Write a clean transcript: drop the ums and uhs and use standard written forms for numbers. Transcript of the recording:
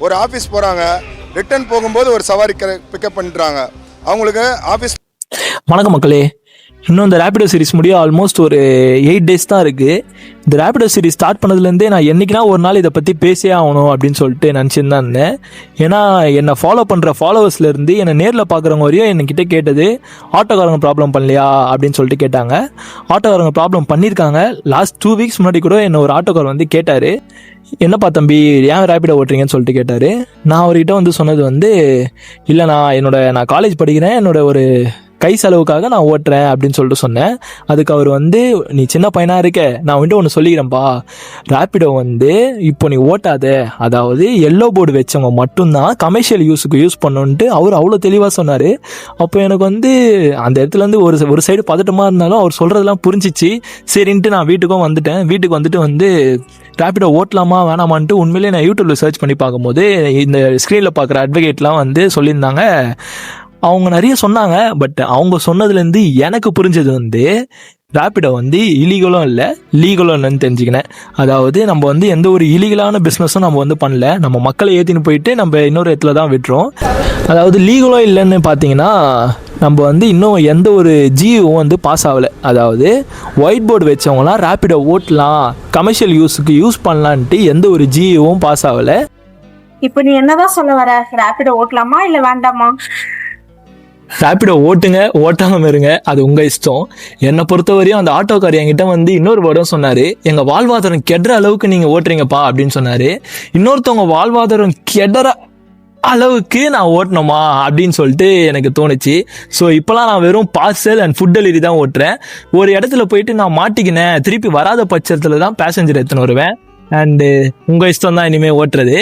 ஒரு ஆஃபீஸ் போகிறாங்க, ரிட்டர்ன் போகும்போது ஒரு சவாரி பிக்கப் பண்ணிட்டுறாங்க. அவங்களுக்கு ஆஃபீஸ். வணக்கம் மக்களே, இன்னும் இந்த ரேபிடோ சீரிஸ் முடிய ஆல்மோஸ்ட் ஒரு 8 days தான் இருக்குது. இந்த ரேபிடோ சீரிஸ் ஸ்டார்ட் பண்ணதுலேருந்தே நான் என்றைக்குனா ஒரு நாள் இதை பற்றி பேசியே ஆகணும் அப்படின்னு சொல்லிட்டு நினச்சின்னு தான் இருந்தேன். ஏன்னா என்னை ஃபாலோ பண்ணுற ஃபாலோவர்ஸ்லேருந்து என்னை நேரில் பார்க்குறவங்க வரையும் என்கிட்ட கேட்டது, ஆட்டோக்காரங்க ப்ராப்ளம் பண்ணலையா அப்படின்னு சொல்லிட்டு கேட்டாங்க. ஆட்டோக்காரங்க ப்ராப்ளம் பண்ணியிருக்காங்க. லாஸ்ட் 2 weeks முன்னாடி கூட என்னை ஒரு ஆட்டோக்கார் வந்து கேட்டார், என்னப்பா தம்பி ஏன் ரேபிடோ ஓட்டுறீங்கன்னு சொல்லிட்டு கேட்டார். நான் அவர்கிட்ட வந்து சொன்னது வந்து, இல்லை நான் காலேஜ் படிக்கிறேன், என்னோட ஒரு கை செலவுக்காக நான் ஓட்டுறேன் அப்படின்னு சொல்லிட்டு சொன்னேன். அதுக்கு அவர் வந்து, நீ சின்ன பையனாக இருக்க, நான் வந்துட்டு ஒன்று சொல்லிக்கிறேன்ப்பா, ரேபிடோ வந்து இப்போ நீ ஓட்டாத, அதாவது எல்லோ போர்டு வச்சவங்க மட்டும்தான் கமர்ஷியல் யூஸுக்கு யூஸ் பண்ணணுன்ட்டு அவர் அவ்வளோ தெளிவாக சொன்னார். அப்போ எனக்கு வந்து அந்த இடத்துல இருந்து ஒரு சைடு பதட்டமாக இருந்தாலும் அவர் சொல்கிறதெல்லாம் புரிஞ்சிச்சு. சரின்ட்டு நான் வீட்டுக்கு வந்துட்டு ரேபிடோ ஓட்டலாமா வேணாமான்ட்டு உண்மையிலே நான் யூடியூப்பில் சர்ச் பண்ணி பார்க்கும்போது இந்த ஸ்க்ரீனில் பார்க்குற அட்வொகேட்லாம் வந்து சொல்லியிருந்தாங்க. அவங்க நிறைய சொன்னாங்க. பட் அவங்க சொன்னதுலேருந்து எனக்கு புரிஞ்சது வந்து, ரேபிடோ வந்து இலீகலும் இல்லை லீகலும் இல்லைன்னு தெரிஞ்சுக்கினேன். அதாவது நம்ம வந்து எந்த ஒரு இலீகலான பிஸ்னஸும் நம்ம வந்து பண்ணல, நம்ம மக்களை ஏற்றின்னு போயிட்டு நம்ம இன்னொரு இடத்துல தான் விட்டுறோம். அதாவது லீகலும் இல்லைன்னு பார்த்தீங்கன்னா, நம்ம வந்து இன்னும் எந்த ஒரு ஜியும் வந்து பாஸ் ஆகலை. அதாவது ஒயிட் போர்டு வச்சவங்களாம் ரேபிடோ ஓட்டலாம், கமர்ஷியல் யூஸுக்கு யூஸ் பண்ணலான்ட்டு எந்த ஒரு ஜியும் பாஸ் ஆகலை. இப்போ நீ என்னதான் சொல்ல வர? ரேபிடோ ஓட்டலாமா இல்லை வேண்டாமா? ரேபிடோ ஓட்டுங்க, ஓட்டாமல் இருங்க, அது உங்கள் இஷ்டம். என்னை பொறுத்தவரையும் அந்த ஆட்டோக்கார் என்கிட்ட வந்து இன்னொரு வேர்டும் சொன்னார், எங்கள் வாழ்வாதாரம் கெடுற அளவுக்கு நீங்கள் ஓட்டுறீங்கப்பா அப்படின்னு சொன்னார். இன்னொருத்தவங்க வாழ்வாதாரம் கெடுற அளவுக்கு நான் ஓட்டணுமா அப்படின்னு சொல்லிட்டு எனக்கு தோணுச்சு. ஸோ இப்போலாம் நான் வெறும் பார்சல் அண்ட் ஃபுட் டெலிவரி தான் ஓட்டுறேன். ஒரு இடத்துல போயிட்டு நான் மாட்டிக்கினேன், திருப்பி வராத பட்சத்தில் தான் பேசஞ்சர் எடுத்துன்னு வருவேன். அண்டு உங்கள் இஷ்டம் தான் இனிமேல் ஓட்டுறது.